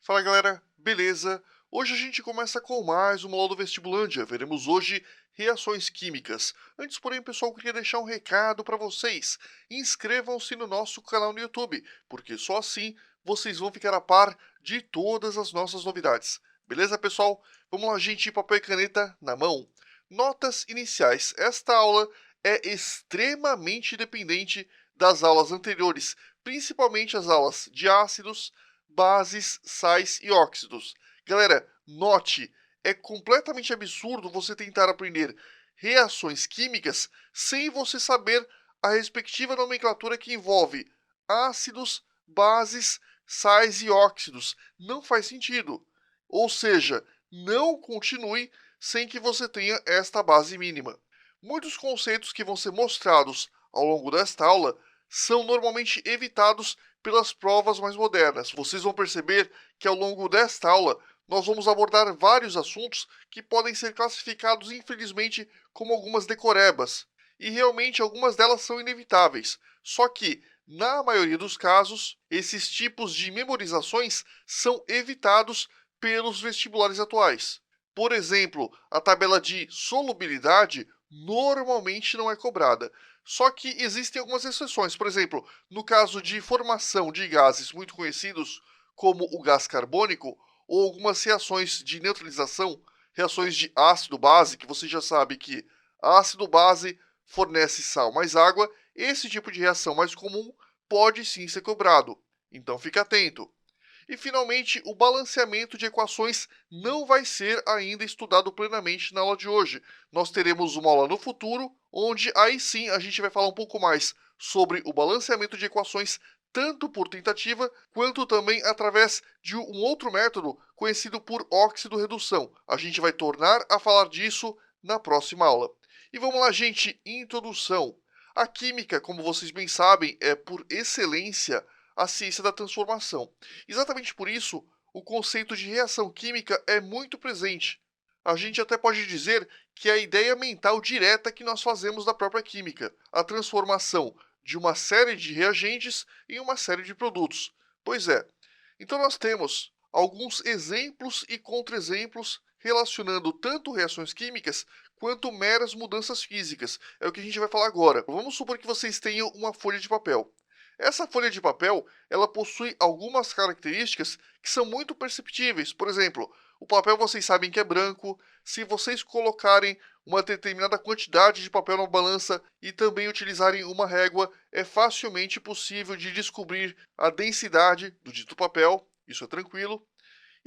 Fala galera, beleza? Hoje a gente começa com mais uma aula do Vestibulândia. Veremos hoje reações químicas. Antes, porém, pessoal, eu queria deixar um recado para vocês. Inscrevam-se no nosso canal no YouTube, porque só assim vocês vão ficar a par de todas as nossas novidades. Beleza, pessoal? Vamos lá, gente, papel e caneta na mão. Notas iniciais. Esta aula é extremamente dependente das aulas anteriores, principalmente as aulas de ácidos, bases, sais e óxidos. Galera, note, é completamente absurdo você tentar aprender reações químicas sem você saber a respectiva nomenclatura que envolve ácidos, bases, sais e óxidos. Não faz sentido. Ou seja, não continue sem que você tenha esta base mínima. Muitos conceitos que vão ser mostrados ao longo desta aula são normalmente evitados pelas provas mais modernas. Vocês vão perceber que ao longo desta aula nós vamos abordar vários assuntos que podem ser classificados, infelizmente, como algumas decorebas. E realmente algumas delas são inevitáveis. Só que, na maioria dos casos, esses tipos de memorizações são evitados pelos vestibulares atuais. Por exemplo, a tabela de solubilidade normalmente não é cobrada. Só que existem algumas exceções. Por exemplo, no caso de formação de gases muito conhecidos, como o gás carbônico, ou algumas reações de neutralização, reações de ácido-base, que você já sabe que ácido-base fornece sal mais água, esse tipo de reação mais comum pode sim ser cobrado. Então fique atento. E, finalmente, o balanceamento de equações não vai ser ainda estudado plenamente na aula de hoje. Nós teremos uma aula no futuro, onde aí sim a gente vai falar um pouco mais sobre o balanceamento de equações, tanto por tentativa, quanto também através de um outro método conhecido por óxido-redução. A gente vai tornar a falar disso na próxima aula. E vamos lá, gente, introdução. A química, como vocês bem sabem, é por excelência a ciência da transformação. Exatamente por isso, o conceito de reação química é muito presente. A gente até pode dizer que é a ideia mental direta que nós fazemos da própria química, a transformação de uma série de reagentes em uma série de produtos. Pois é. Então nós temos alguns exemplos e contra-exemplos relacionando tanto reações químicas quanto meras mudanças físicas. É o que a gente vai falar agora. Vamos supor que vocês tenham uma folha de papel. Essa folha de papel, ela possui algumas características que são muito perceptíveis. Por exemplo, o papel vocês sabem que é branco. Se vocês colocarem uma determinada quantidade de papel na balança e também utilizarem uma régua, é facilmente possível de descobrir a densidade do dito papel. Isso é tranquilo.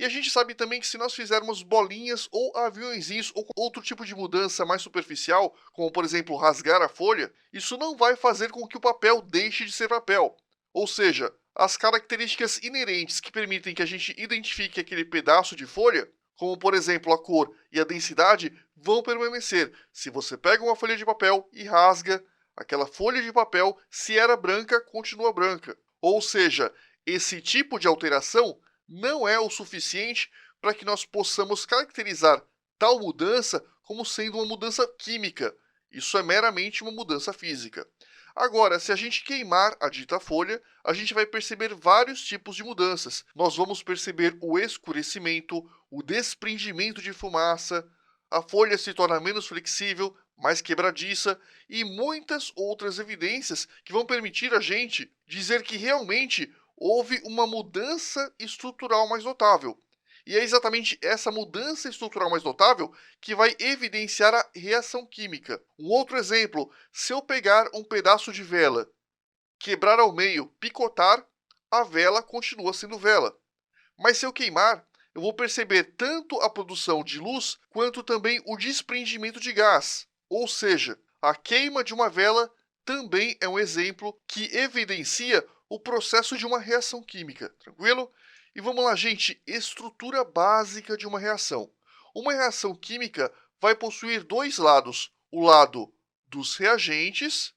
E a gente sabe também que se nós fizermos bolinhas ou aviõezinhos ou outro tipo de mudança mais superficial, como por exemplo rasgar a folha, isso não vai fazer com que o papel deixe de ser papel. Ou seja, as características inerentes que permitem que a gente identifique aquele pedaço de folha, como por exemplo a cor e a densidade, vão permanecer. Se você pega uma folha de papel e rasga, aquela folha de papel, se era branca, continua branca. Ou seja, esse tipo de alteração não é o suficiente para que nós possamos caracterizar tal mudança como sendo uma mudança química. Isso é meramente uma mudança física. Agora, se a gente queimar a dita folha, a gente vai perceber vários tipos de mudanças. Nós vamos perceber o escurecimento, o desprendimento de fumaça, a folha se torna menos flexível, mais quebradiça e muitas outras evidências que vão permitir a gente dizer que realmente houve uma mudança estrutural mais notável. E é exatamente essa mudança estrutural mais notável que vai evidenciar a reação química. Um outro exemplo, se eu pegar um pedaço de vela, quebrar ao meio, picotar, a vela continua sendo vela. Mas se eu queimar, eu vou perceber tanto a produção de luz quanto também o desprendimento de gás. Ou seja, a queima de uma vela também é um exemplo que evidencia o processo de uma reação química, tranquilo? E vamos lá, gente, estrutura básica de uma reação. Uma reação química vai possuir dois lados, o lado dos reagentes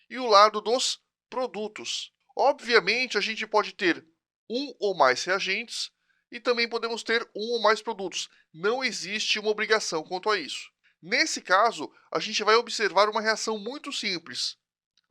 e o lado dos produtos. Obviamente, a gente pode ter um ou mais reagentes e também podemos ter um ou mais produtos. Não existe uma obrigação quanto a isso. Nesse caso, a gente vai observar uma reação muito simples,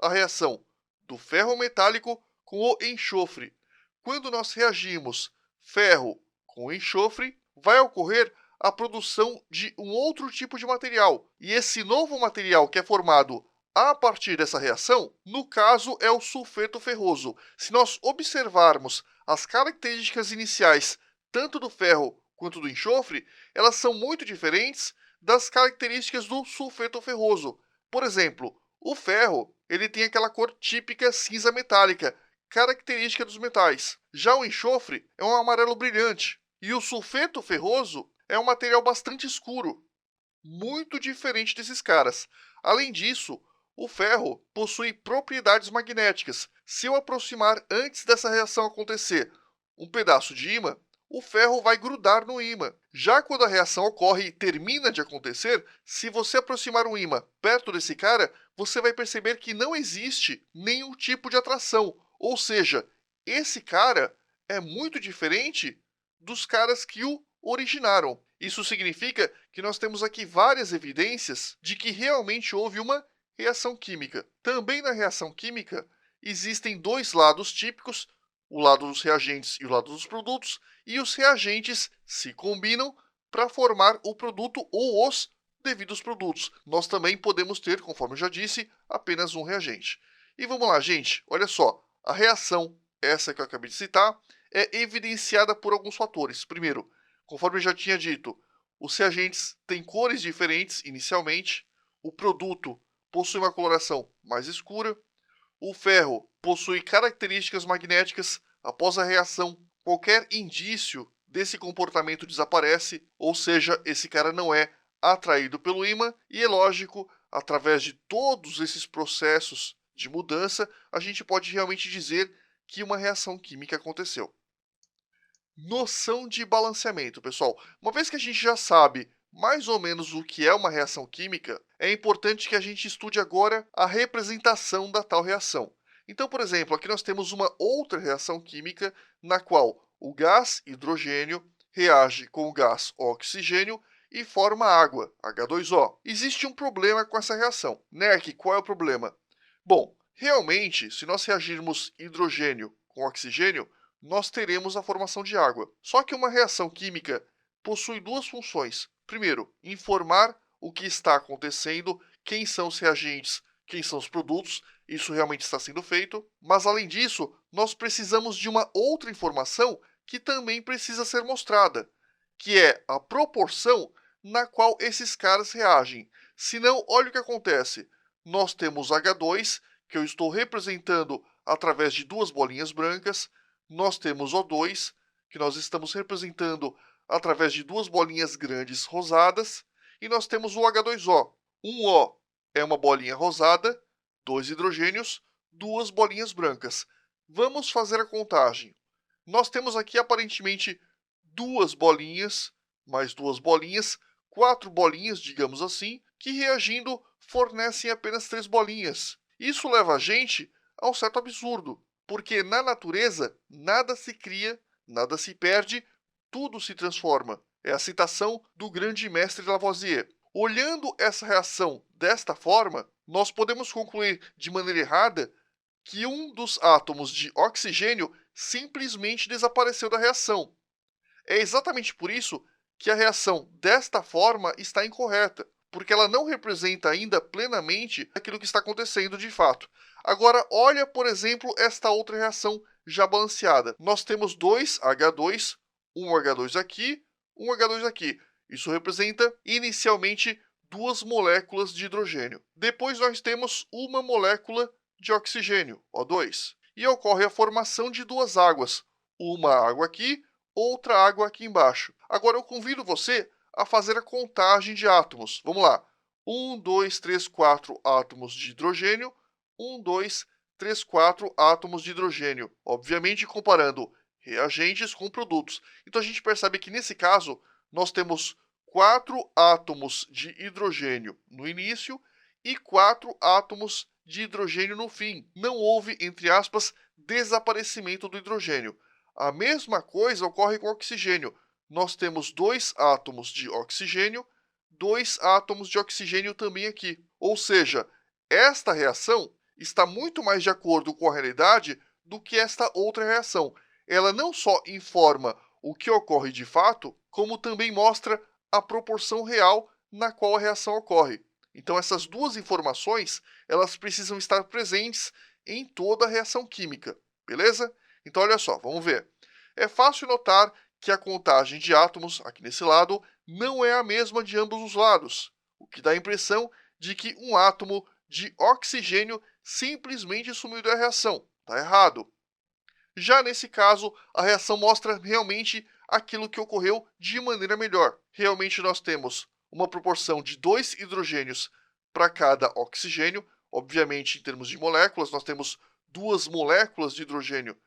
a reação do ferro metálico com o enxofre. Quando nós reagimos ferro com enxofre, vai ocorrer a produção de um outro tipo de material. E esse novo material que é formado a partir dessa reação, no caso, é o sulfeto ferroso. Se nós observarmos as características iniciais tanto do ferro quanto do enxofre, elas são muito diferentes das características do sulfeto ferroso. Por exemplo, o ferro ele tem aquela cor típica cinza metálica, característica dos metais. Já o enxofre é um amarelo brilhante. E o sulfeto ferroso é um material bastante escuro, muito diferente desses caras. Além disso, o ferro possui propriedades magnéticas. Se eu aproximar antes dessa reação acontecer um pedaço de ímã, o ferro vai grudar no ímã. Já quando a reação ocorre e termina de acontecer, se você aproximar um ímã perto desse cara, você vai perceber que não existe nenhum tipo de atração. Ou seja, esse cara é muito diferente dos caras que o originaram. Isso significa que nós temos aqui várias evidências de que realmente houve uma reação química. Também na reação química existem dois lados típicos, o lado dos reagentes e o lado dos produtos, e os reagentes se combinam para formar o produto ou os devidos produtos. Nós também podemos ter, conforme eu já disse, apenas um reagente. E vamos lá, gente, olha só, a reação, essa que eu acabei de citar, é evidenciada por alguns fatores. Primeiro, conforme eu já tinha dito, os reagentes têm cores diferentes inicialmente, o produto possui uma coloração mais escura, o ferro possui características magnéticas. Após a reação, qualquer indício desse comportamento desaparece, ou seja, esse cara não é atraído pelo ímã, e é lógico, através de todos esses processos de mudança, a gente pode realmente dizer que uma reação química aconteceu. Noção de balanceamento, pessoal. Uma vez que a gente já sabe mais ou menos o que é uma reação química, é importante que a gente estude agora a representação da tal reação. Então, por exemplo, aqui nós temos uma outra reação química na qual o gás hidrogênio reage com o gás oxigênio e forma água, H2O. Existe um problema com essa reação. Nerk, qual é o problema? Bom, realmente, se nós reagirmos hidrogênio com oxigênio, nós teremos a formação de água. Só que uma reação química possui duas funções. Primeiro, informar o que está acontecendo, quem são os reagentes, quem são os produtos, isso realmente está sendo feito. Mas, além disso, nós precisamos de uma outra informação que também precisa ser mostrada, que é a proporção na qual esses caras reagem. Senão, olha o que acontece. Nós temos H2, que eu estou representando através de duas bolinhas brancas. Nós temos O2, que nós estamos representando através de duas bolinhas grandes rosadas. E nós temos o H2O. Um O é uma bolinha rosada, dois hidrogênios, duas bolinhas brancas. Vamos fazer a contagem. Nós temos aqui aparentemente duas bolinhas, mais duas bolinhas, quatro bolinhas, digamos assim, que reagindo fornecem apenas três bolinhas. Isso leva a gente a um certo absurdo, porque na natureza nada se cria, nada se perde, tudo se transforma. É a citação do grande mestre Lavoisier. Olhando essa reação desta forma, nós podemos concluir de maneira errada que um dos átomos de oxigênio simplesmente desapareceu da reação. É exatamente por isso que a reação desta forma está incorreta, porque ela não representa ainda plenamente aquilo que está acontecendo de fato. Agora, olha, por exemplo, esta outra reação já balanceada. Nós temos dois H2, um H2 aqui, um H2 aqui. Isso representa, inicialmente, duas moléculas de hidrogênio. Depois nós temos uma molécula de oxigênio, O2. E ocorre a formação de duas águas, uma água aqui, outra água aqui embaixo. Agora eu convido você a fazer a contagem de átomos. Vamos lá. 1, 2, 3, 4 átomos de hidrogênio. 1, 2, 3, 4 átomos de hidrogênio. Obviamente comparando reagentes com produtos. Então a gente percebe que nesse caso nós temos 4 átomos de hidrogênio no início e 4 átomos de hidrogênio no fim. Não houve, entre aspas, desaparecimento do hidrogênio. A mesma coisa ocorre com oxigênio. Nós temos dois átomos de oxigênio, dois átomos de oxigênio também aqui. Ou seja, esta reação está muito mais de acordo com a realidade do que esta outra reação. Ela não só informa o que ocorre de fato, como também mostra a proporção real na qual a reação ocorre. Então essas duas informações, elas precisam estar presentes em toda a reação química, beleza? Então olha só, vamos ver. É fácil notar que a contagem de átomos, aqui nesse lado, não é a mesma de ambos os lados, o que dá a impressão de que um átomo de oxigênio simplesmente sumiu da reação. Está errado. Já nesse caso, a reação mostra realmente aquilo que ocorreu de maneira melhor. Realmente nós temos uma proporção de 2 hidrogênios para cada oxigênio. Obviamente, em termos de moléculas, nós temos 2 moléculas de hidrogênio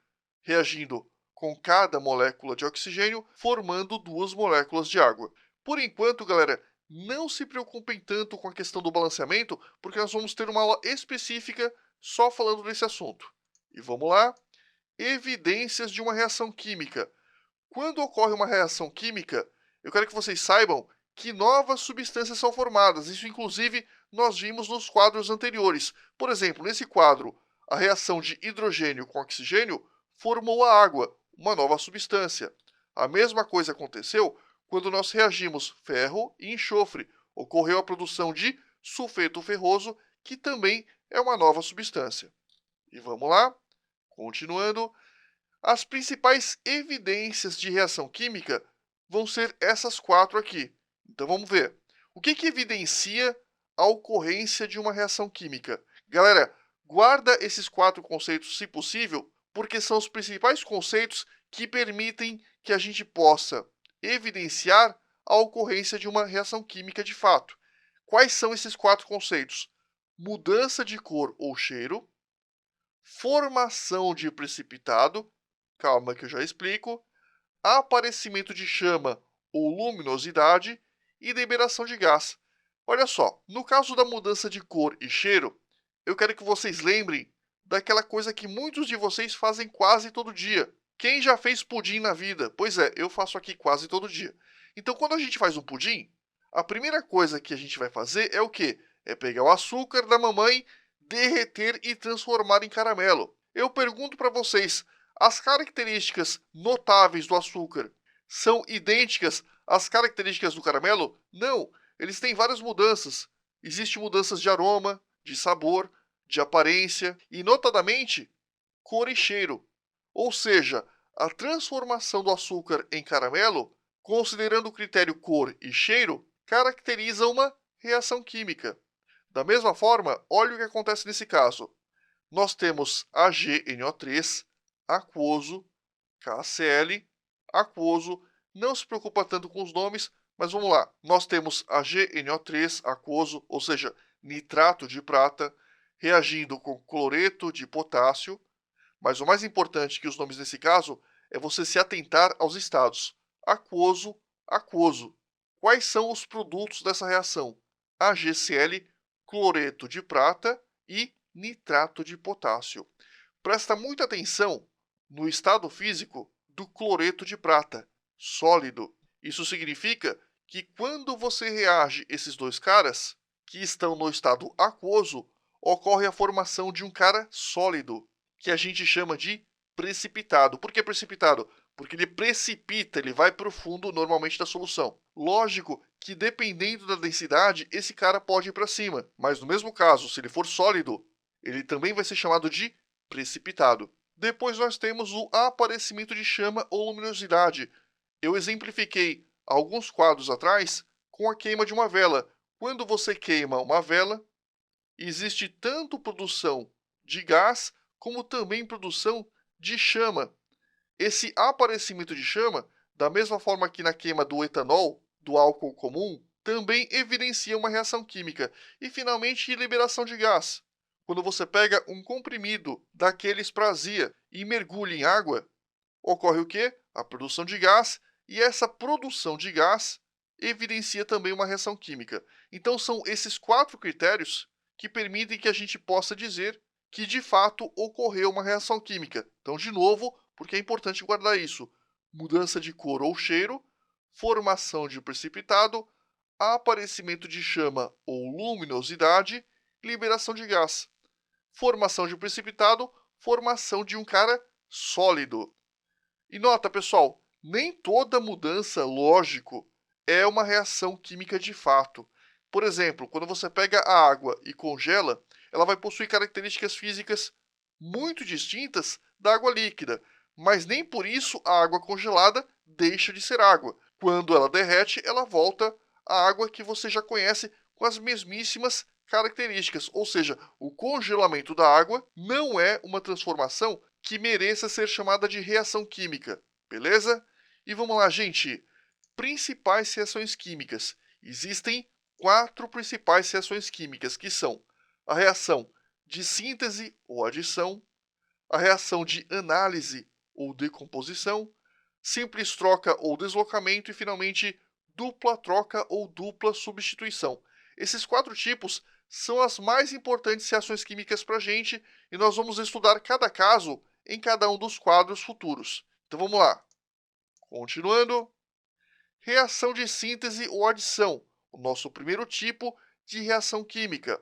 reagindo com cada molécula de oxigênio, formando 2 moléculas de água. Por enquanto, galera, não se preocupem tanto com a questão do balanceamento, porque nós vamos ter uma aula específica só falando desse assunto. E vamos lá. Evidências de uma reação química. Quando ocorre uma reação química, eu quero que vocês saibam que novas substâncias são formadas. Isso, inclusive, nós vimos nos quadros anteriores. Por exemplo, nesse quadro, a reação de hidrogênio com oxigênio formou a água, uma nova substância. A mesma coisa aconteceu quando nós reagimos ferro e enxofre. Ocorreu a produção de sulfeto ferroso, que também é uma nova substância. E vamos lá, continuando. As principais evidências de reação química vão ser essas 4 aqui. Então vamos ver. O que evidencia a ocorrência de uma reação química? Galera, guarda esses 4 conceitos, se possível, porque são os principais conceitos que permitem que a gente possa evidenciar a ocorrência de uma reação química de fato. Quais são esses 4 conceitos? Mudança de cor ou cheiro, formação de precipitado, calma que eu já explico, aparecimento de chama ou luminosidade e liberação de gás. Olha só, no caso da mudança de cor e cheiro, eu quero que vocês lembrem daquela coisa que muitos de vocês fazem quase todo dia. Quem já fez pudim na vida? Pois é, eu faço aqui quase todo dia. Então, quando a gente faz um pudim, a primeira coisa que a gente vai fazer é o quê? É pegar o açúcar da mamãe, derreter e transformar em caramelo. Eu pergunto para vocês, as características notáveis do açúcar são idênticas às características do caramelo? Não, eles têm várias mudanças. Existem mudanças de aroma, de sabor, de aparência e, notadamente, cor e cheiro. Ou seja, a transformação do açúcar em caramelo, considerando o critério cor e cheiro, caracteriza uma reação química. Da mesma forma, olha o que acontece nesse caso. Nós temos AgNO3, aquoso, KCl, aquoso. Não se preocupa tanto com os nomes, mas vamos lá. Nós temos AgNO3, aquoso, ou seja, nitrato de prata, reagindo com cloreto de potássio. Mas o mais importante que os nomes nesse caso é você se atentar aos estados aquoso, aquoso. Quais são os produtos dessa reação? AgCl, cloreto de prata e nitrato de potássio. Presta muita atenção no estado físico do cloreto de prata, sólido. Isso significa que quando você reage esses dois caras, que estão no estado aquoso, ocorre a formação de um cara sólido, que a gente chama de precipitado. Por que precipitado? Porque ele precipita, ele vai para o fundo normalmente da solução. Lógico que dependendo da densidade, esse cara pode ir para cima, mas no mesmo caso, se ele for sólido, ele também vai ser chamado de precipitado. Depois nós temos o aparecimento de chama ou luminosidade. Eu exemplifiquei alguns quadros atrás com a queima de uma vela. Quando você queima uma vela, existe tanto produção de gás como também produção de chama. Esse aparecimento de chama, da mesma forma que na queima do etanol, do álcool comum, também evidencia uma reação química. E, finalmente, liberação de gás. Quando você pega um comprimido daqueles para azia e mergulha em água, ocorre o quê? A produção de gás, e essa produção de gás evidencia também uma reação química. Então, são esses 4 critérios que permitem que a gente possa dizer que, de fato, ocorreu uma reação química. Então, de novo, porque é importante guardar isso: mudança de cor ou cheiro, formação de precipitado, aparecimento de chama ou luminosidade, liberação de gás. Formação de precipitado, formação de um cara sólido. E nota, pessoal, Nem toda mudança, lógico, é uma reação química de fato. Por exemplo, quando você pega a água e congela, ela vai possuir características físicas muito distintas da água líquida, mas nem por isso a água congelada deixa de ser água. Quando ela derrete, ela volta à água que você já conhece com as mesmíssimas características, ou seja, o congelamento da água não é uma transformação que mereça ser chamada de reação química, beleza? E vamos lá, gente. Principais reações químicas. Existem 4 principais reações químicas, que são a reação de síntese ou adição, a reação de análise ou decomposição, simples troca ou deslocamento e, finalmente, dupla troca ou dupla substituição. Esses 4 tipos são as mais importantes reações químicas para a gente e nós vamos estudar cada caso em cada um dos quadros futuros. Então vamos lá. Continuando. Reação de síntese ou adição, o nosso primeiro tipo de reação química.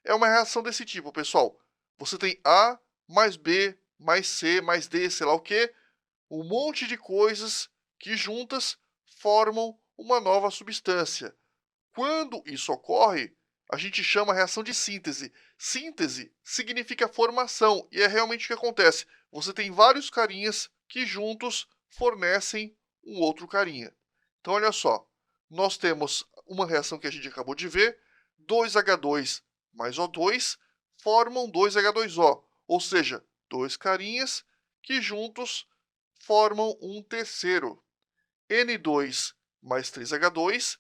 É uma reação desse tipo, pessoal. Você tem A mais B mais C mais D, sei lá o que, um monte de coisas que juntas formam uma nova substância. Quando isso ocorre, a gente chama a reação de síntese. Síntese significa formação e é realmente o que acontece. Você tem vários carinhas que juntos fornecem um outro carinha. Então, olha só, nós temos uma reação que a gente acabou de ver, 2H2 mais O2 formam 2H2O, ou seja, dois carinhas que juntos formam um terceiro. N2 mais 3H2,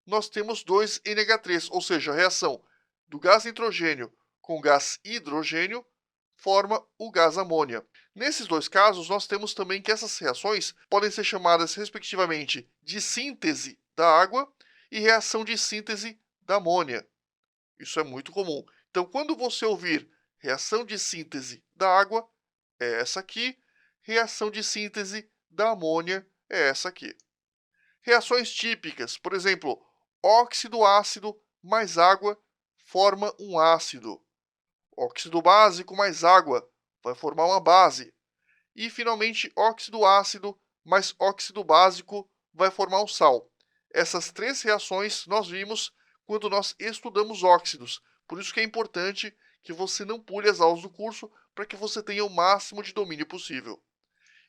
nós temos 2NH3, ou seja, a reação do gás nitrogênio com gás hidrogênio forma o gás amônia. Nesses dois casos, nós temos também que essas reações podem ser chamadas, respectivamente, de síntese da água e reação de síntese da amônia. Isso é muito comum. Então, quando você ouvir reação de síntese da água, é essa aqui. Reação de síntese da amônia é essa aqui. Reações típicas, por exemplo, óxido ácido mais água forma um ácido. Óxido básico mais água vai formar uma base. E, finalmente, óxido ácido mais óxido básico vai formar um sal. Essas 3 reações nós vimos quando nós estudamos óxidos. Por isso que é importante que você não pule as aulas do curso para que você tenha o máximo de domínio possível.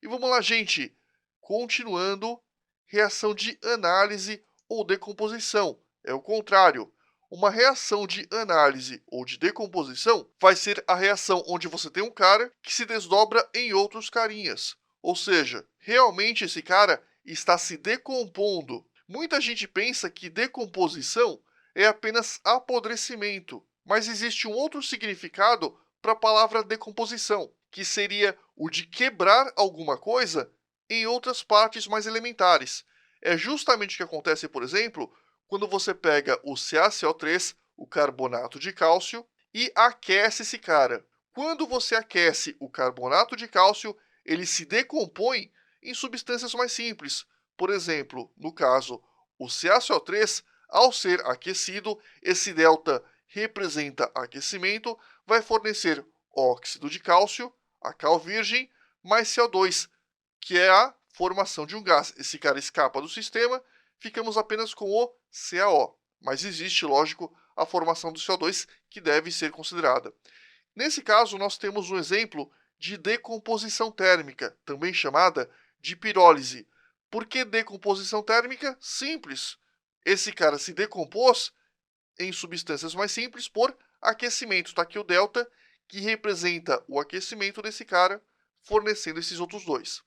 E vamos lá, gente. Continuando, reação de análise ou decomposição. É o contrário. Uma reação de análise ou de decomposição vai ser a reação onde você tem um cara que se desdobra em outros carinhas. Ou seja, realmente esse cara está se decompondo. Muita gente pensa que decomposição é apenas apodrecimento, mas existe um outro significado para a palavra decomposição, que seria o de quebrar alguma coisa em outras partes mais elementares. É justamente o que acontece, por exemplo, quando você pega o CaCO3, o carbonato de cálcio, e aquece esse cara. Quando você aquece o carbonato de cálcio, ele se decompõe em substâncias mais simples. Por exemplo, no caso, o CaCO3, ao ser aquecido, esse delta representa aquecimento, vai fornecer óxido de cálcio, a cal virgem, mais CO2, que é a formação de um gás. Esse cara escapa do sistema, ficamos apenas com o CaO. Mas existe, lógico, a formação do CO2 que deve ser considerada. Nesse caso, nós temos um exemplo de decomposição térmica, também chamada de pirólise. Por que decomposição térmica? Simples. Esse cara se decompôs em substâncias mais simples por aquecimento. Está aqui o delta, que representa o aquecimento desse cara, fornecendo esses outros dois.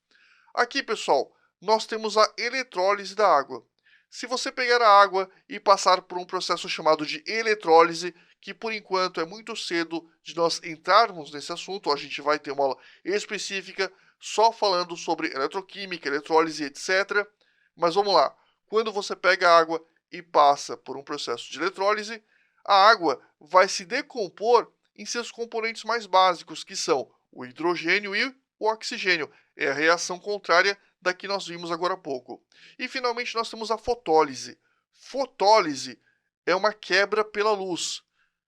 Aqui, pessoal, nós temos a eletrólise da água. Se você pegar a água e passar por um processo chamado de eletrólise, que por enquanto é muito cedo de nós entrarmos nesse assunto, a gente vai ter uma aula específica só falando sobre eletroquímica, eletrólise, etc. Mas vamos lá. Quando você pega a água e passa por um processo de eletrólise, a água vai se decompor em seus componentes mais básicos, que são o hidrogênio e o oxigênio. É a reação contrária da que nós vimos agora há pouco. E finalmente nós temos a fotólise. Fotólise é uma quebra pela luz.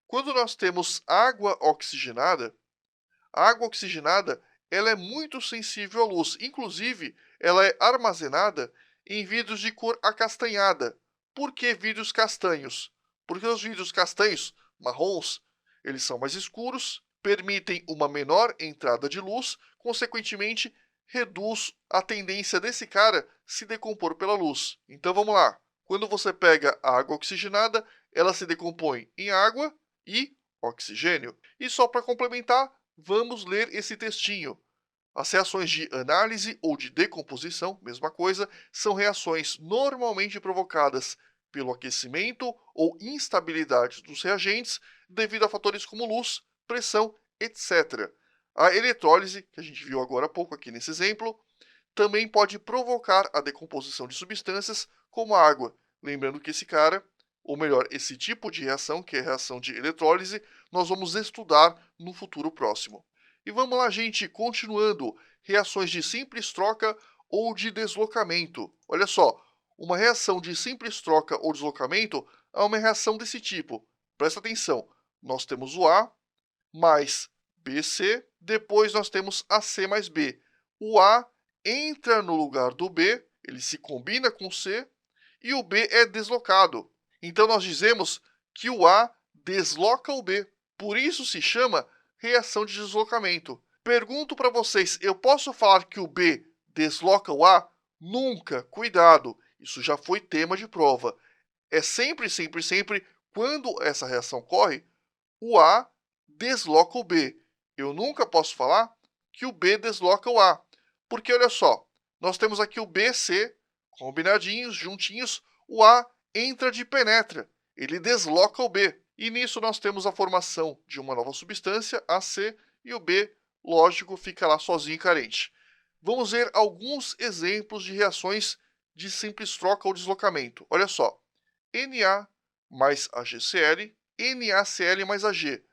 Quando nós temos água oxigenada ela é muito sensível à luz. Inclusive, ela é armazenada em vidros de cor acastanhada. Por que vidros castanhos? Porque os vidros castanhos, marrons, eles são mais escuros, permitem uma menor entrada de luz, consequentemente, reduz a tendência desse cara se decompor pela luz. Então vamos lá. Quando você pega a água oxigenada, ela se decompõe em água e oxigênio. E só para complementar, vamos ler esse textinho. As reações de análise ou de decomposição, mesma coisa, são reações normalmente provocadas pelo aquecimento ou instabilidade dos reagentes devido a fatores como luz, pressão, etc. A eletrólise, que a gente viu agora há pouco aqui nesse exemplo, também pode provocar a decomposição de substâncias como a água. Lembrando que esse cara, ou melhor, esse tipo de reação, que é a reação de eletrólise, nós vamos estudar no futuro próximo. E vamos lá, gente, continuando. Reações de simples troca ou de deslocamento. Olha só, uma reação de simples troca ou deslocamento é uma reação desse tipo. Presta atenção, nós temos o A mais BC, depois nós temos AC mais B. O A entra no lugar do B, ele se combina com o C, e o B é deslocado. Então nós dizemos que o A desloca o B. Por isso se chama reação de deslocamento. Pergunto para vocês, eu posso falar que o B desloca o A? Nunca, cuidado, isso já foi tema de prova. É sempre, sempre, sempre, quando essa reação ocorre, o A desloca o B. Eu nunca posso falar que o B desloca o A. Porque, olha só, nós temos aqui o B e C, combinadinhos, juntinhos, o A entra de penetra, ele desloca o B. E nisso nós temos a formação de uma nova substância, AC, e o B, lógico, fica lá sozinho e carente. Vamos ver alguns exemplos de reações de simples troca ou deslocamento. Olha só, Na mais AgCl, NaCl mais Ag.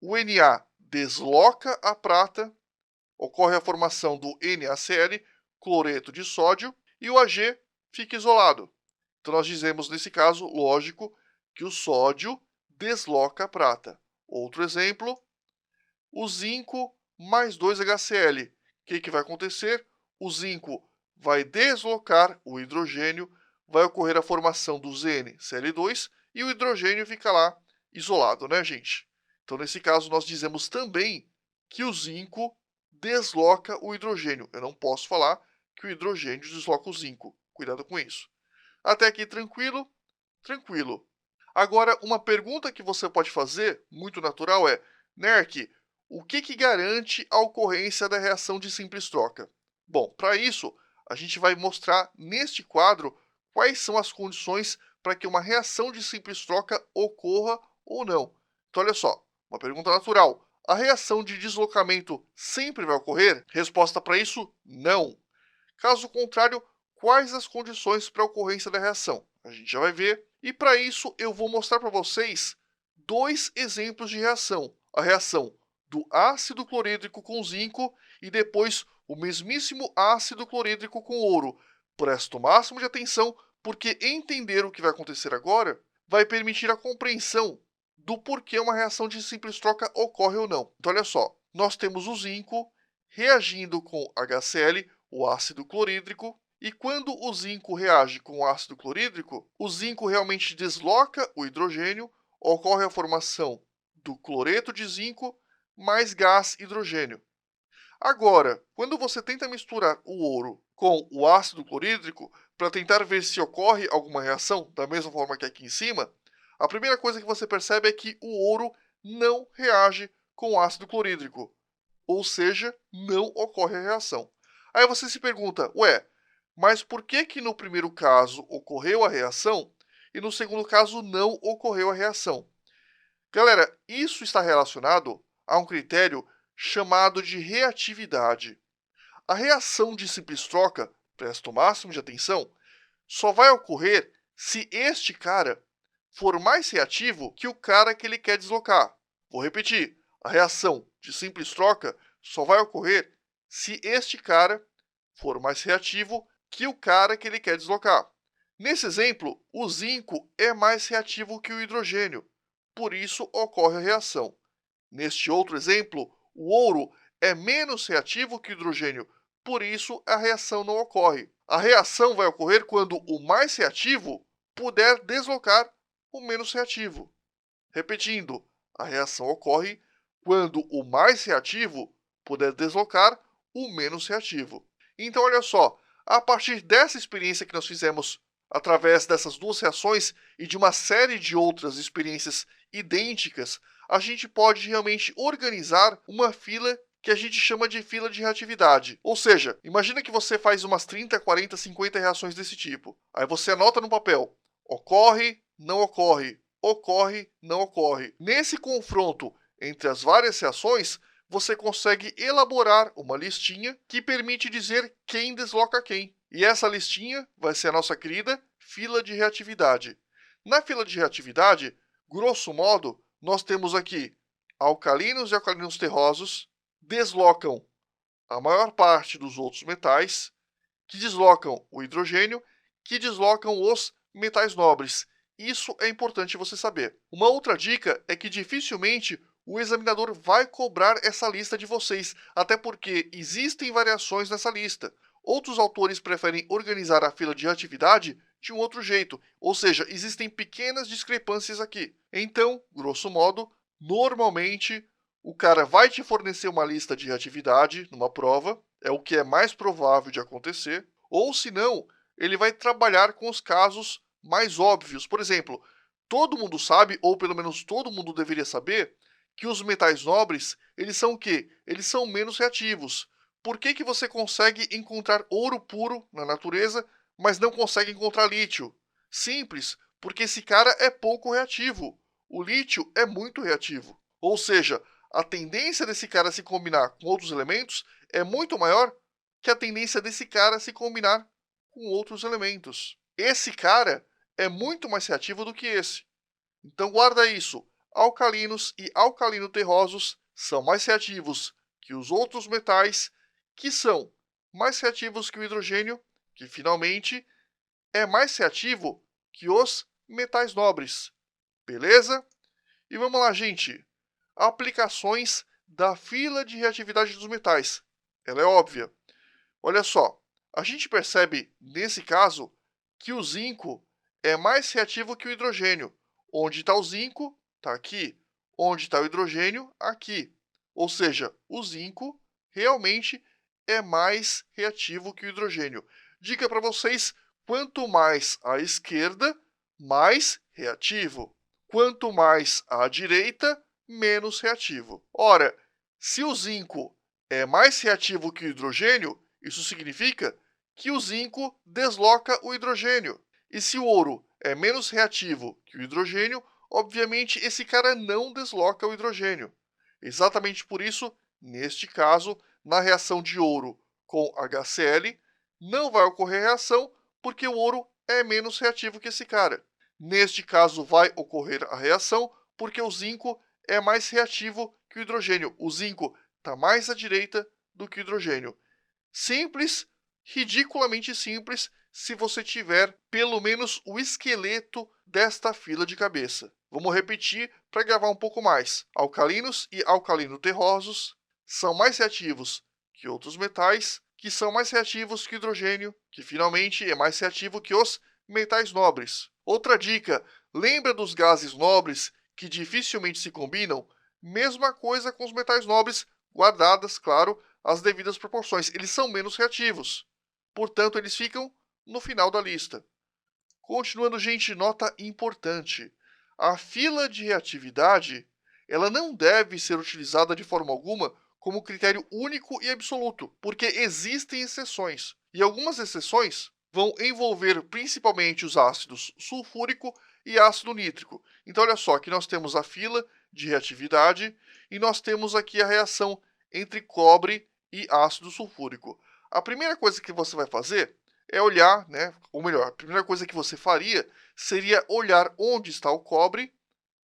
O Na desloca a prata, ocorre a formação do NaCl, cloreto de sódio, e o Ag fica isolado. Então nós dizemos, nesse caso, lógico, que o sódio desloca a prata. Outro exemplo, o zinco mais 2HCl. O que vai acontecer? O zinco vai deslocar o hidrogênio, vai ocorrer a formação do ZnCl2 e o hidrogênio fica lá isolado, né, gente? Então, nesse caso, nós dizemos também que o zinco desloca o hidrogênio. Eu não posso falar que o hidrogênio desloca o zinco. Cuidado com isso. Até aqui tranquilo? Tranquilo. Agora, uma pergunta que você pode fazer, muito natural, é: Nerk, o que garante a ocorrência da reação de simples troca? Bom, para isso, a gente vai mostrar neste quadro quais são as condições para que uma reação de simples troca ocorra ou não. Então, olha só, uma pergunta natural. A reação de deslocamento sempre vai ocorrer? Resposta para isso, não. Caso contrário, quais as condições para a ocorrência da reação? A gente já vai ver. E para isso, eu vou mostrar para vocês dois exemplos de reação. A reação do ácido clorídrico com zinco e depois o mesmíssimo ácido clorídrico com ouro. Presta o máximo de atenção, porque entender o que vai acontecer agora vai permitir a compreensão do porquê uma reação de simples troca ocorre ou não. Então, olha só, nós temos o zinco reagindo com HCl, o ácido clorídrico, e quando o zinco reage com o ácido clorídrico, o zinco realmente desloca o hidrogênio, ocorre a formação do cloreto de zinco mais gás hidrogênio. Agora, quando você tenta misturar o ouro com o ácido clorídrico para tentar ver se ocorre alguma reação, da mesma forma que aqui em cima, a primeira coisa que você percebe é que o ouro não reage com o ácido clorídrico, ou seja, não ocorre a reação. Aí você se pergunta, ué, mas por que que no primeiro caso ocorreu a reação e no segundo caso não ocorreu a reação? Galera, isso está relacionado a um critério chamado de reatividade. A reação de simples troca, presta o máximo de atenção, só vai ocorrer se este cara for mais reativo que o cara que ele quer deslocar. Vou repetir, a reação de simples troca só vai ocorrer se este cara for mais reativo que o cara que ele quer deslocar. Nesse exemplo, o zinco é mais reativo que o hidrogênio, por isso ocorre a reação. Neste outro exemplo, o ouro é menos reativo que o hidrogênio, por isso a reação não ocorre. A reação vai ocorrer quando o mais reativo puder deslocar o menos reativo. Repetindo, a reação ocorre quando o mais reativo puder deslocar o menos reativo. Então, olha só, a partir dessa experiência que nós fizemos através dessas duas reações e de uma série de outras experiências idênticas, a gente pode realmente organizar uma fila que a gente chama de fila de reatividade. Ou seja, imagina que você faz umas 30, 40, 50 reações desse tipo. Aí você anota no papel: ocorre, não ocorre, ocorre, não ocorre. Nesse confronto entre as várias reações, você consegue elaborar uma listinha que permite dizer quem desloca quem. E essa listinha vai ser a nossa querida fila de reatividade. Na fila de reatividade, grosso modo, nós temos aqui alcalinos e alcalinos terrosos deslocam a maior parte dos outros metais, que deslocam o hidrogênio, que deslocam os metais nobres. Isso é importante você saber. Uma outra dica é que dificilmente o examinador vai cobrar essa lista de vocês, até porque existem variações nessa lista. Outros autores preferem organizar a fila de atividade de um outro jeito, ou seja, existem pequenas discrepâncias aqui. Então, grosso modo, normalmente o cara vai te fornecer uma lista de atividade numa prova, é o que é mais provável de acontecer, ou se não, ele vai trabalhar com os casos mais óbvios. Por exemplo, todo mundo sabe, ou pelo menos todo mundo deveria saber, que os metais nobres, eles são o quê? Eles são menos reativos. Por que que você consegue encontrar ouro puro na natureza, mas não consegue encontrar lítio? Simples, porque esse cara é pouco reativo. O lítio é muito reativo. Ou seja, a tendência desse cara se combinar com outros elementos é muito maior que a tendência desse cara se combinar com outros elementos. Esse cara é muito mais reativo do que esse. Então guarda isso. Alcalinos e alcalino-terrosos são mais reativos que os outros metais, que são mais reativos que o hidrogênio, que finalmente é mais reativo que os metais nobres. Beleza? E vamos lá, gente. Aplicações da fila de reatividade dos metais. Ela é óbvia. Olha só, a gente percebe, nesse caso, que o zinco é mais reativo que o hidrogênio. Onde está o zinco? Está aqui. Onde está o hidrogênio? Aqui. Ou seja, o zinco realmente é mais reativo que o hidrogênio. Dica para vocês: quanto mais à esquerda, mais reativo. Quanto mais à direita, menos reativo. Ora, se o zinco é mais reativo que o hidrogênio, isso significa que o zinco desloca o hidrogênio. E se o ouro é menos reativo que o hidrogênio, obviamente esse cara não desloca o hidrogênio. Exatamente por isso, neste caso, na reação de ouro com HCl, não vai ocorrer reação porque o ouro é menos reativo que esse cara. Neste caso, vai ocorrer a reação porque o zinco é mais reativo que o hidrogênio. O zinco está mais à direita do que o hidrogênio. Simples, ridiculamente simples, se você tiver pelo menos o esqueleto desta fila de cabeça. Vamos repetir para gravar um pouco mais. Alcalinos e alcalino-terrosos são mais reativos que outros metais, que são mais reativos que o hidrogênio, que finalmente é mais reativo que os metais nobres. Outra dica, lembra dos gases nobres que dificilmente se combinam? Mesma coisa com os metais nobres, guardadas, claro, as devidas proporções. Eles são menos reativos. Portanto, eles ficam no final da lista. Continuando, gente, nota importante. A fila de reatividade, ela não deve ser utilizada de forma alguma como critério único e absoluto, porque existem exceções. E algumas exceções vão envolver principalmente os ácidos sulfúrico e ácido nítrico. Então, olha só, aqui nós temos a fila de reatividade e nós temos aqui a reação entre cobre e ácido sulfúrico. A primeira coisa que você vai fazer é olhar, né? Ou melhor, a primeira coisa que você faria seria olhar onde está o cobre,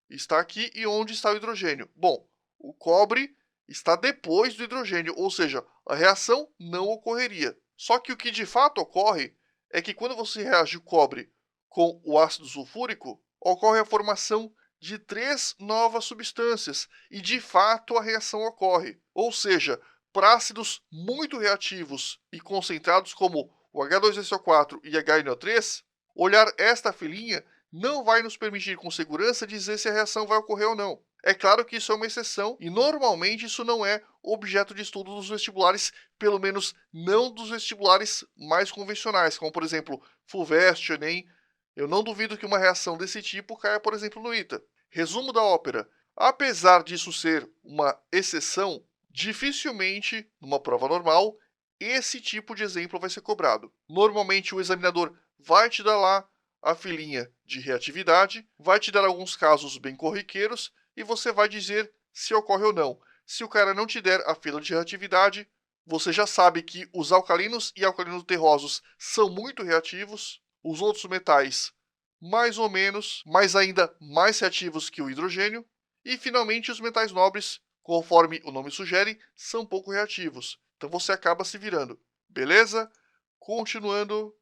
está aqui, e onde está o hidrogênio. Bom, o cobre está depois do hidrogênio, ou seja, a reação não ocorreria. Só que o que de fato ocorre é que quando você reage o cobre com o ácido sulfúrico, ocorre a formação de 3 novas substâncias, e de fato a reação ocorre. Ou seja, para ácidos muito reativos e concentrados, como o H2SO4 e HNO3, olhar esta filinha não vai nos permitir com segurança dizer se a reação vai ocorrer ou não. É claro que isso é uma exceção e normalmente isso não é objeto de estudo dos vestibulares, pelo menos não dos vestibulares mais convencionais, como por exemplo FUVEST, ENEM. Eu não duvido que uma reação desse tipo caia, por exemplo, no ITA. Resumo da ópera: apesar disso ser uma exceção, dificilmente, numa prova normal, esse tipo de exemplo vai ser cobrado. Normalmente o examinador vai te dar lá a filinha de reatividade, vai te dar alguns casos bem corriqueiros e você vai dizer se ocorre ou não. Se o cara não te der a fila de reatividade, você já sabe que os alcalinos e alcalinos terrosos são muito reativos, os outros metais mais ou menos, mas ainda mais reativos que o hidrogênio, e finalmente os metais nobres, conforme o nome sugere, são pouco reativos. Então você acaba se virando. Beleza? Continuando.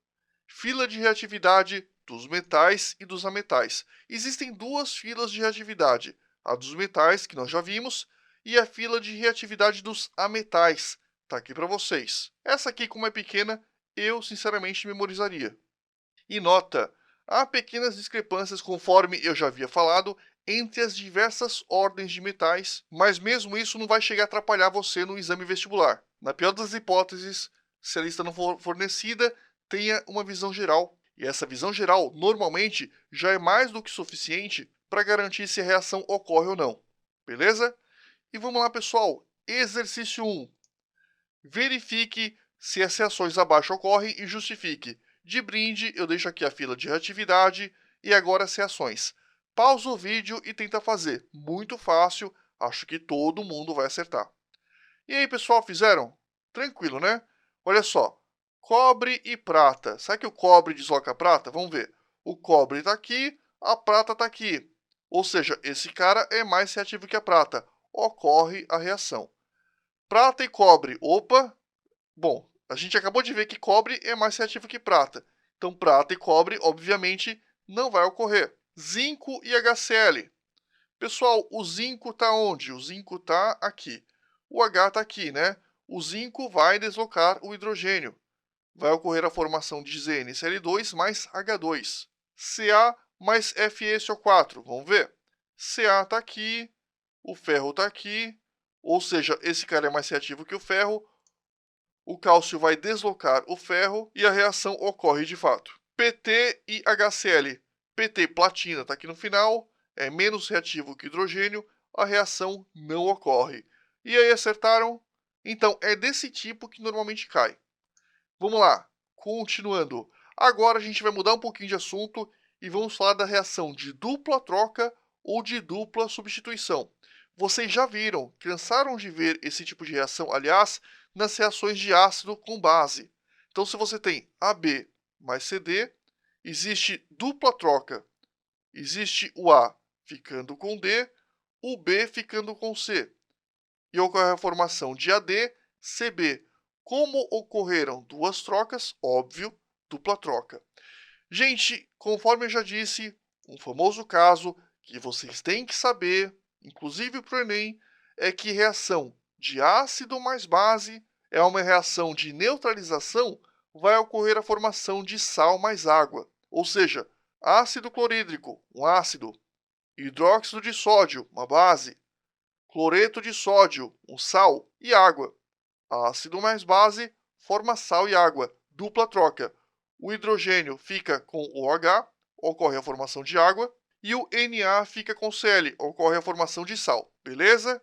Fila de reatividade dos metais e dos ametais. Existem duas filas de reatividade: a dos metais, que nós já vimos, e a fila de reatividade dos ametais. Tá aqui para vocês. Essa aqui, como é pequena, eu sinceramente memorizaria. E nota: há pequenas discrepâncias, conforme eu já havia falado, entre as diversas ordens de metais, mas mesmo isso não vai chegar a atrapalhar você no exame vestibular. Na pior das hipóteses, se a lista não for fornecida, tenha uma visão geral. E essa visão geral, normalmente, já é mais do que suficiente para garantir se a reação ocorre ou não. Beleza? E vamos lá, pessoal. Exercício 1. Verifique se as reações abaixo ocorrem e justifique. De brinde, eu deixo aqui a fila de reatividade e agora as reações. Pausa o vídeo e tenta fazer. Muito fácil, acho que todo mundo vai acertar. E aí, pessoal, fizeram? Tranquilo, né? Olha só, cobre e prata. Sabe que o cobre desloca a prata? Vamos ver. O cobre está aqui, a prata está aqui. Ou seja, esse cara é mais reativo que a prata. Ocorre a reação. Prata e cobre. Opa! Bom, a gente acabou de ver que cobre é mais reativo que prata. Então, prata e cobre, obviamente, não vai ocorrer. Zinco e HCl. Pessoal, o zinco está onde? O zinco está aqui. O H está aqui, né? O zinco vai deslocar o hidrogênio. Vai ocorrer a formação de ZnCl2 mais H2. Ca mais FeSO4. Vamos ver? Ca está aqui, o ferro está aqui, ou seja, esse cara é mais reativo que o ferro. O cálcio vai deslocar o ferro e a reação ocorre de fato. Pt e HCl. Pt, platina, está aqui no final, é menos reativo que hidrogênio, a reação não ocorre. E aí, acertaram? Então, é desse tipo que normalmente cai. Vamos lá, continuando. Agora a gente vai mudar um pouquinho de assunto e vamos falar da reação de dupla troca ou de dupla substituição. Vocês já viram, cansaram de ver esse tipo de reação, aliás, nas reações de ácido com base. Então, se você tem AB mais CD, existe dupla troca. Existe o A ficando com D, o B ficando com C. E ocorre a formação de AD, CB. Como ocorreram duas trocas, óbvio, dupla troca. Gente, conforme eu já disse, um famoso caso que vocês têm que saber, inclusive para o Enem, é que reação de ácido mais base é uma reação de neutralização, vai ocorrer a formação de sal mais água. Ou seja, ácido clorídrico, um ácido, hidróxido de sódio, uma base, cloreto de sódio, um sal, e água. Ácido mais base forma sal e água, dupla troca. O hidrogênio fica com o OH, ocorre a formação de água, e o Na fica com Cl, ocorre a formação de sal, beleza?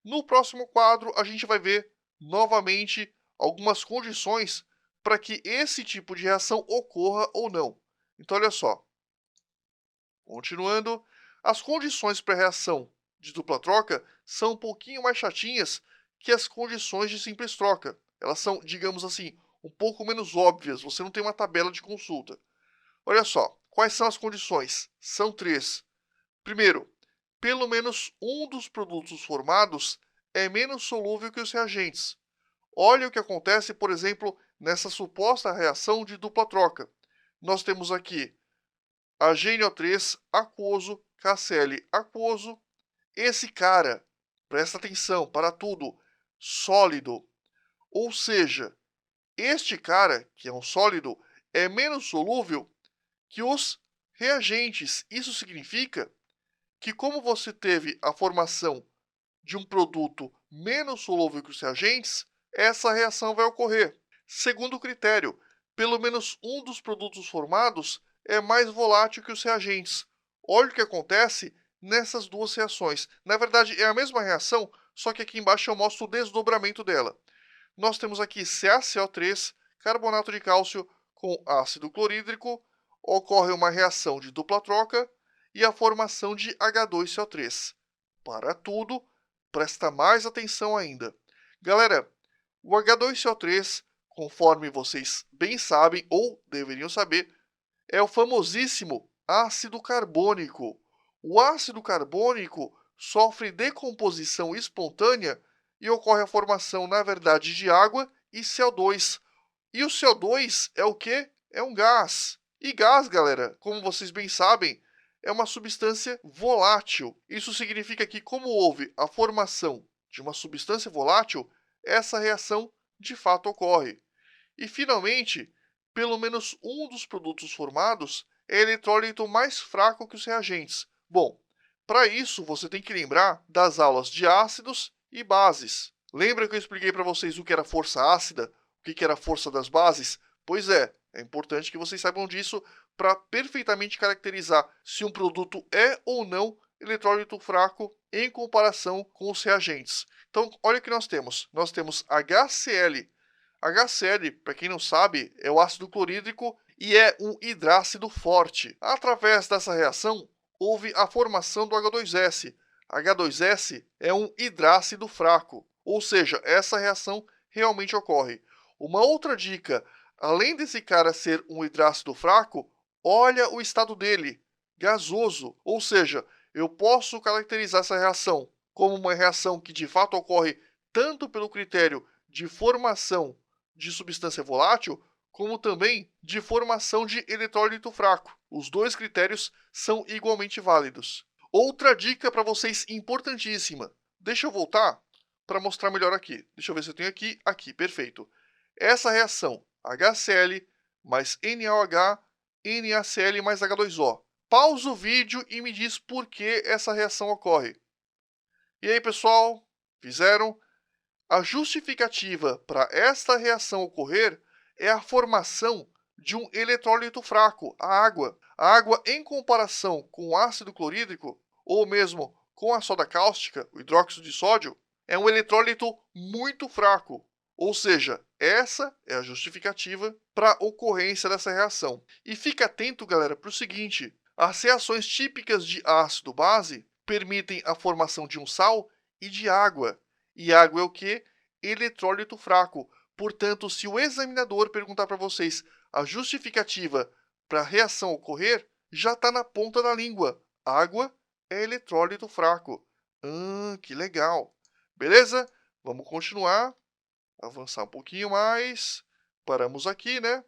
No próximo quadro, a gente vai ver novamente algumas condições para que esse tipo de reação ocorra ou não. Então, olha só. Continuando, as condições para reação de dupla troca são um pouquinho mais chatinhas que as condições de simples troca. Elas são, digamos assim, um pouco menos óbvias, você não tem uma tabela de consulta. Olha só, quais são as condições? São três. Primeiro, pelo menos um dos produtos formados é menos solúvel que os reagentes. Olha o que acontece, por exemplo, nessa suposta reação de dupla troca. Nós temos aqui HNO3 aquoso, KCl aquoso. Esse cara, presta atenção para tudo, sólido. Ou seja, este cara, que é um sólido, é menos solúvel que os reagentes. Isso significa que, como você teve a formação de um produto menos solúvel que os reagentes, essa reação vai ocorrer. Segundo critério, pelo menos um dos produtos formados é mais volátil que os reagentes. Olha o que acontece nessas duas reações. Na verdade, é a mesma reação, só que aqui embaixo eu mostro o desdobramento dela. Nós temos aqui CaCO3, carbonato de cálcio com ácido clorídrico, ocorre uma reação de dupla troca e a formação de H2CO3. Para tudo, presta mais atenção ainda. Galera, o H2CO3, conforme vocês bem sabem ou deveriam saber, é o famosíssimo ácido carbônico. O ácido carbônico sofre decomposição espontânea e ocorre a formação, na verdade, de água e CO2. E o CO2 é o quê? É um gás. E gás, galera, como vocês bem sabem, é uma substância volátil. Isso significa que, como houve a formação de uma substância volátil, essa reação de fato ocorre. E, finalmente, pelo menos um dos produtos formados é eletrólito mais fraco que os reagentes. Bom, para isso você tem que lembrar das aulas de ácidos e bases. Lembra que eu expliquei para vocês o que era força ácida, o que era a força das bases? Pois é importante que vocês saibam disso para perfeitamente caracterizar se um produto é ou não eletrólito fraco em comparação com os reagentes. Então, olha o que nós temos. Nós temos HCl. HCl, para quem não sabe, é o ácido clorídrico e é um hidrácido forte. Através dessa reação, houve a formação do H2S. H2S é um hidrácido fraco, ou seja, essa reação realmente ocorre. Uma outra dica, além desse cara ser um hidrácido fraco, olha o estado dele, gasoso, ou seja, eu posso caracterizar essa reação como uma reação que de fato ocorre tanto pelo critério de formação de substância volátil, como também de formação de eletrólito fraco. Os dois critérios são igualmente válidos. Outra dica para vocês importantíssima. Deixa eu voltar para mostrar melhor aqui. Deixa eu ver se eu tenho aqui. Aqui, perfeito. Essa reação HCl mais NaOH, NaCl mais H2O. Pausa o vídeo e me diz por que essa reação ocorre. E aí, pessoal? Fizeram? A justificativa para esta reação ocorrer é a formação de um eletrólito fraco, a água. A água, em comparação com o ácido clorídrico, ou mesmo com a soda cáustica, o hidróxido de sódio, é um eletrólito muito fraco. Ou seja, essa é a justificativa para a ocorrência dessa reação. E fica atento, galera, para o seguinte: as reações típicas de ácido-base permitem a formação de um sal e de água. E água é o quê? Eletrólito fraco. Portanto, se o examinador perguntar para vocês a justificativa para a reação ocorrer, já está na ponta da língua. Água é eletrólito fraco. Que legal. Beleza? Vamos continuar. Avançar um pouquinho mais. Paramos aqui, né?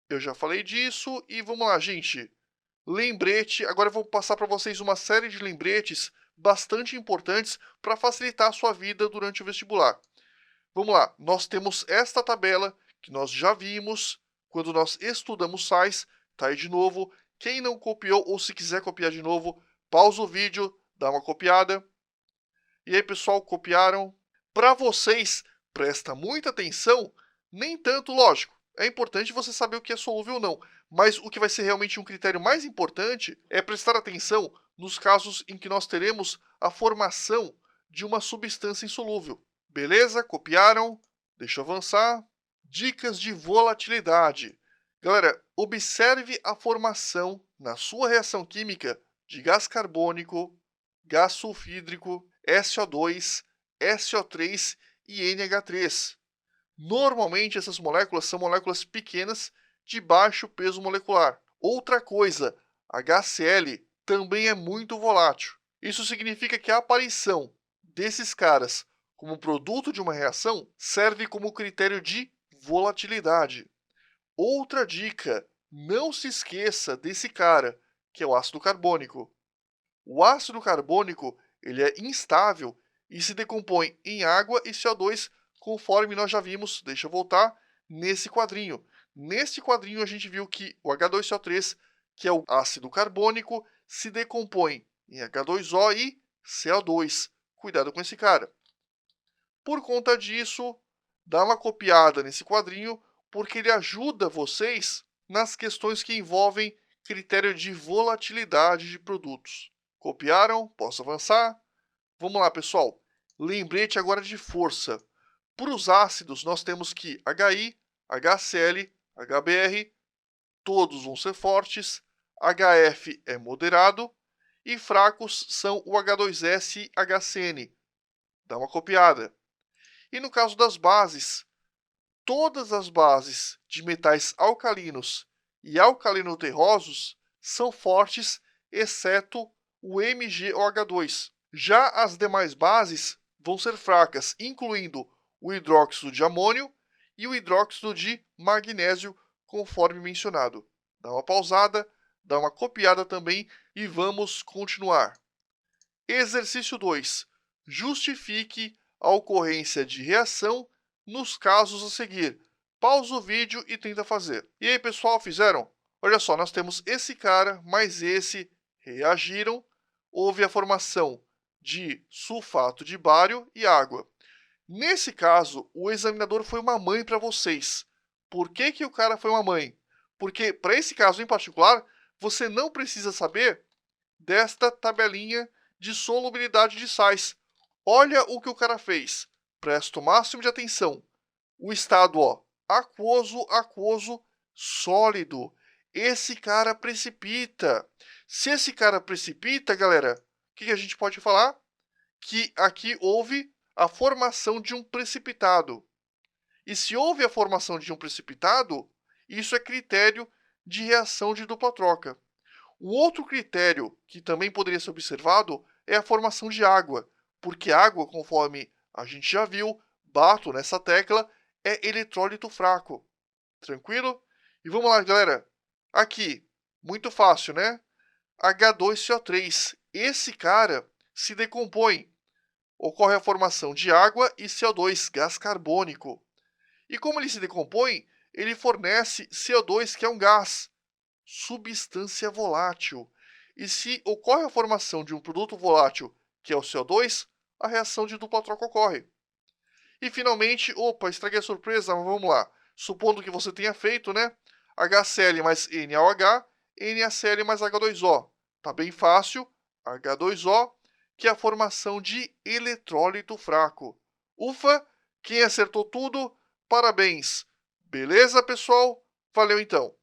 Eu já falei disso. E vamos lá, gente. Lembrete. Agora eu vou passar para vocês uma série de lembretes bastante importantes para facilitar a sua vida durante o vestibular. Vamos lá, nós temos esta tabela que nós já vimos quando nós estudamos sais, tá aí de novo. Quem não copiou ou se quiser copiar de novo, pausa o vídeo, dá uma copiada. E aí, pessoal, copiaram? Para vocês, presta muita atenção, nem tanto, lógico. É importante você saber o que é solúvel ou não, mas o que vai ser realmente um critério mais importante é prestar atenção nos casos em que nós teremos a formação de uma substância insolúvel. Beleza? Copiaram? Deixa eu avançar. Dicas de volatilidade. Galera, observe a formação na sua reação química de gás carbônico, gás sulfídrico, SO2, SO3 e NH3. Normalmente, essas moléculas são moléculas pequenas de baixo peso molecular. Outra coisa, HCl também é muito volátil. Isso significa que a aparição desses caras como produto de uma reação serve como critério de volatilidade. Outra dica, não se esqueça desse cara, que é o ácido carbônico. O ácido carbônico ele é instável e se decompõe em água e CO2, conforme nós já vimos, deixa eu voltar, nesse quadrinho. Neste quadrinho a gente viu que o H2CO3, que é o ácido carbônico, se decompõe em H2O e CO2. Cuidado com esse cara. Por conta disso, dá uma copiada nesse quadrinho, porque ele ajuda vocês nas questões que envolvem critério de volatilidade de produtos. Copiaram? Posso avançar? Vamos lá, pessoal. Lembrete agora de força. Para os ácidos, nós temos que HI, HCl, HBr, todos vão ser fortes, HF é moderado, e fracos são o H2S e HCN. Dá uma copiada. E no caso das bases, todas as bases de metais alcalinos e alcalino-terrosos são fortes, exceto o MgOH2. Já as demais bases vão ser fracas, incluindo o hidróxido de amônio e o hidróxido de magnésio, conforme mencionado. Dá uma pausada, dá uma copiada também e vamos continuar. Exercício 2. Justifique a ocorrência de reação nos casos a seguir. Pausa o vídeo e tenta fazer. E aí, pessoal, fizeram? Olha só, nós temos esse cara mais esse reagiram. Houve a formação de sulfato de bário e água. Nesse caso, o examinador foi uma mãe para vocês. Por que o cara foi uma mãe? Porque, para esse caso em particular, você não precisa saber desta tabelinha de solubilidade de sais. Olha o que o cara fez. Presta o máximo de atenção. O estado, ó, aquoso, aquoso, sólido. Esse cara precipita. Se esse cara precipita, galera, o que a gente pode falar? Que aqui houve a formação de um precipitado. E se houve a formação de um precipitado, isso é critério de reação de dupla troca. O outro critério que também poderia ser observado é a formação de água, porque água, conforme a gente já viu, bato nessa tecla, é eletrólito fraco. Tranquilo? E vamos lá, galera. Aqui, muito fácil, né? H2CO3. Esse cara se decompõe. Ocorre a formação de água e CO2, gás carbônico. E como ele se decompõe, ele fornece CO2, que é um gás, substância volátil. E se ocorre a formação de um produto volátil, que é o CO2, a reação de dupla troca ocorre. E finalmente, opa, estraguei a surpresa, mas vamos lá. Supondo que você tenha feito, né? HCl mais NaOH, NaCl mais H2O. Tá bem fácil, H2O, que é a formação de eletrólito fraco. Ufa, quem acertou tudo, parabéns. Beleza, pessoal? Valeu então.